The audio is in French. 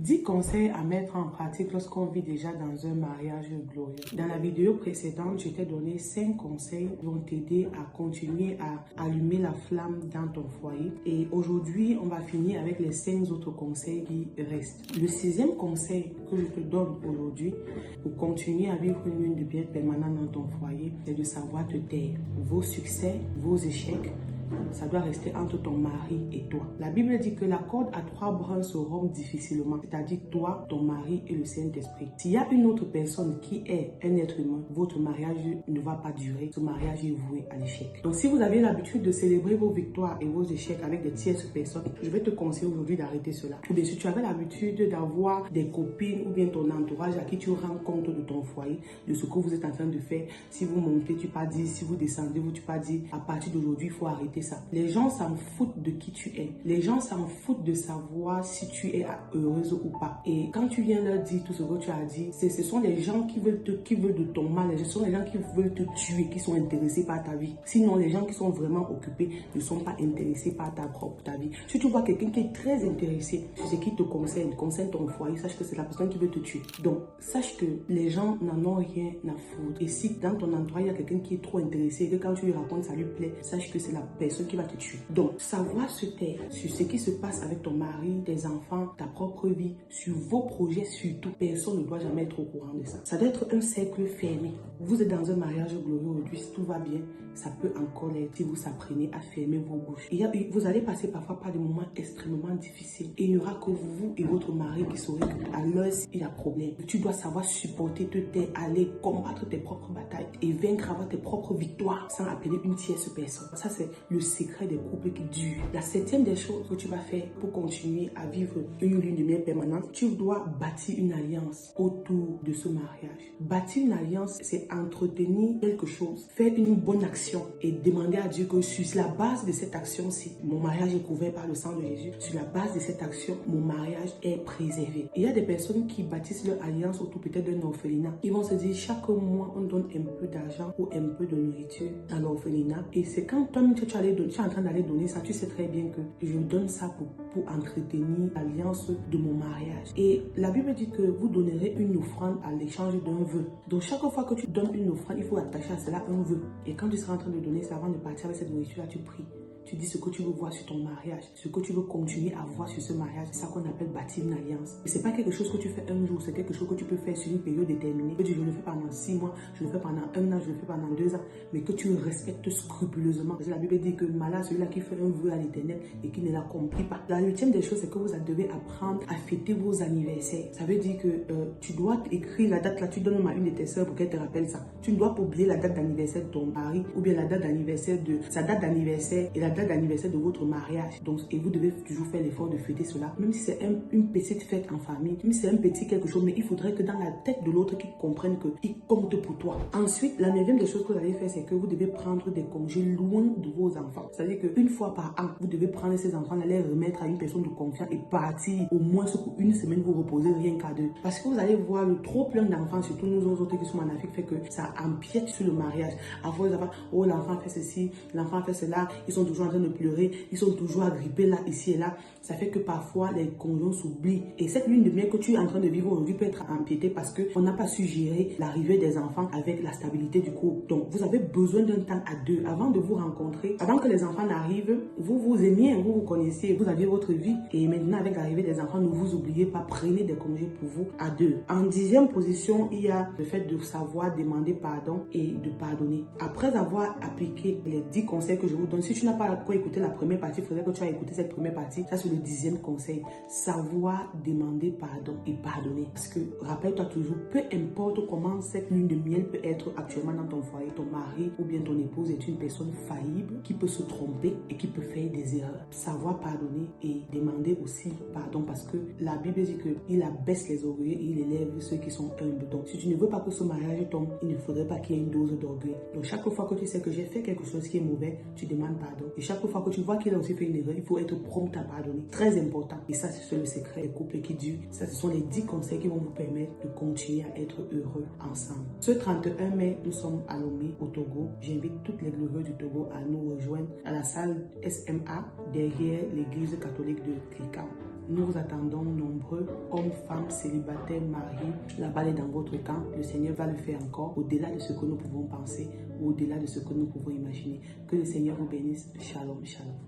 10 conseils à mettre en pratique lorsqu'on vit déjà dans un mariage glorieux. Dans la vidéo précédente, je t'ai donné 5 conseils qui vont t'aider à continuer à allumer la flamme dans ton foyer. Et aujourd'hui, on va finir avec les 5 autres conseils qui restent. Le 6e conseil que je te donne aujourd'hui pour continuer à vivre une lune de miel permanente dans ton foyer, c'est de savoir te taire. Vos succès, vos échecs, ça doit rester entre ton mari et toi. La Bible dit que la corde à 3 brins se rompt difficilement, c'est-à-dire toi, ton mari et le Saint-Esprit. S'il y a une autre personne qui est un être humain, votre mariage ne va pas durer. Ce mariage est voué à l'échec. Donc si vous avez l'habitude de célébrer vos victoires et vos échecs avec des tierces personnes, je vais te conseiller aujourd'hui d'arrêter cela. Ou bien si tu avais l'habitude d'avoir des copines ou bien ton entourage à qui tu rends compte de ton foyer, de ce que vous êtes en train de faire, si vous montez, tu pas dit, si vous descendez, tu pas dit, à partir d'aujourd'hui, il faut arrêter ça. Les gens s'en foutent de qui tu es. Les gens s'en foutent de savoir si tu es heureuse ou pas. Et quand tu viens leur dire tout ce que tu as dit, ce sont les gens qui veulent de ton mal. Ce sont les gens qui veulent te tuer, qui sont intéressés par ta vie. Sinon, les gens qui sont vraiment occupés ne sont pas intéressés par ta vie. Si tu vois quelqu'un qui est très intéressé sur ce qui te concerne ton foyer, sache que c'est la personne qui veut te tuer. Donc, sache que les gens n'en ont rien à foutre. Et si dans ton entourage, il y a quelqu'un qui est trop intéressé et que quand tu lui racontes, ça lui plaît, sache que c'est la personne qui va te tuer. Donc, savoir se taire sur ce qui se passe avec ton mari, tes enfants, ta propre vie, sur vos projets surtout, personne ne doit jamais être au courant de ça. Ça doit être un cercle fermé. Vous êtes dans un mariage glorieux aujourd'hui, si tout va bien, ça peut encore l'être si vous apprenez à fermer vos bouches. Vous allez passer parfois par des moments extrêmement difficiles. Et il n'y aura que vous et votre mari qui saurez qu'à l'heure, il y a problème. Tu dois savoir supporter, te taire, aller combattre tes propres batailles et vaincre, avoir tes propres victoires sans appeler une tierce personne. Ça, c'est le secret des couples qui durent. La 7e des choses que tu vas faire pour continuer à vivre une lune de miel permanente, tu dois bâtir une alliance autour de ce mariage. Bâtir une alliance, c'est entretenir quelque chose, faire une bonne action et demander à Dieu que sur la base de cette action-ci, mon mariage est couvert par le sang de Jésus. Sur la base de cette action, mon mariage est préservé. Il y a des personnes qui bâtissent leur alliance autour peut-être d'un orphelinat. Ils vont se dire chaque mois, on donne un peu d'argent ou un peu de nourriture à l'orphelinat. Et c'est quand toi, tu es en train d'aller donner ça, tu sais très bien que je donne ça pour entretenir l'alliance de mon mariage. Et la Bible dit que vous donnerez une offrande à l'échange d'un vœu. Donc chaque fois que tu donnes une offrande, il faut attacher à cela un vœu. Et quand tu seras en train de donner ça, avant de partir avec cette nourriture-là, tu pries. Tu dis ce que tu veux voir sur ton mariage, ce que tu veux continuer à voir sur ce mariage. C'est ça qu'on appelle bâtir une alliance. Et c'est pas quelque chose que tu fais un jour, c'est quelque chose que tu peux faire sur une période déterminée. Que tu le fais pendant 6 mois, je le fais pendant 1 an, je le fais pendant 2 ans, mais que tu respectes scrupuleusement. Parce que la Bible dit que malade celui-là qui fait un vœu à l'Éternel et qui ne l'accomplit pas. La 8e des choses, c'est que vous devez apprendre à fêter vos anniversaires. Ça veut dire que tu dois écrire la date là, tu donnes à une de tes soeurs pour qu'elle te rappelle ça. Tu ne dois pas oublier la date d'anniversaire de ton mari ou bien la date d'anniversaire de sa date d'anniversaire et la date d'anniversaire de votre mariage. Donc, et vous devez toujours faire l'effort de fêter cela, même si c'est une petite fête en famille, même si c'est un petit quelque chose, mais il faudrait que dans la tête de l'autre qu'il comprenne qu'il compte pour toi. Ensuite, la 9e des choses que vous allez faire, c'est que vous devez prendre des congés loin de vos enfants. C'est-à-dire qu'une fois par an, vous devez prendre ces enfants, les remettre à une personne de confiance et partir au moins pour une semaine vous reposer rien qu'à 2. Parce que vous allez voir le trop plein d'enfants, surtout nous autres qui sommes en Afrique, fait que ça empiète sur le mariage. À vos enfants, oh l'enfant fait ceci, l'enfant fait cela, ils sont toujours en train de pleurer, ils sont toujours agrippés là, ici et là. Ça fait que parfois les conjoints s'oublient. Et cette lune de miel que tu es en train de vivre aujourd'hui peut être empiétée parce qu'on n'a pas su gérer l'arrivée des enfants avec la stabilité du couple. Donc vous avez besoin d'un temps à 2 avant de vous rencontrer. Avant que les enfants n'arrivent, vous vous aimiez, vous vous connaissiez, vous aviez votre vie. Et maintenant avec l'arrivée des enfants, ne vous oubliez pas, prenez des congés pour vous à 2. En 10e position, il y a le fait de savoir demander pardon et de pardonner. Après avoir appliqué les 10 conseils que je vous donne, si tu n'as pas encore écouté la première partie, il faudrait que tu aies écouté cette première partie. Ça, c'est le 10e conseil. Savoir demander pardon et pardonner. Parce que, rappelle-toi toujours, peu importe comment cette lune de miel peut être actuellement dans ton foyer, ton mari ou bien ton épouse est une personne faillible qui peut se tromper et qui peut faire des erreurs. Savoir pardonner et demander aussi pardon parce que la Bible dit qu'il abaisse les orgueilleux et il élève ceux qui sont humbles. Donc, si tu ne veux pas que ce mariage tombe, il ne faudrait pas qu'il y ait une dose d'orgueil. Donc, chaque fois que tu sais que j'ai fait quelque chose qui est mauvais, tu demandes pardon. Et chaque fois que tu vois qu'il a aussi fait une erreur, il faut être prompt à pardonner. Très important. Et ça, c'est le secret des couples qui durent. Ça, ce sont les 10 conseils qui vont vous permettre de continuer à être heureux ensemble. Ce 31 mai, nous sommes à Lomé, au Togo. J'invite toutes les glorieuses du Togo à nous rejoindre à la salle SMA derrière l'église catholique de Krikam. Nous vous attendons nombreux, hommes, femmes, célibataires, mariés. La balle est dans votre camp. Le Seigneur va le faire encore, au-delà de ce que nous pouvons penser, au-delà de ce que nous pouvons imaginer. Que le Seigneur vous bénisse. Shalom, shalom.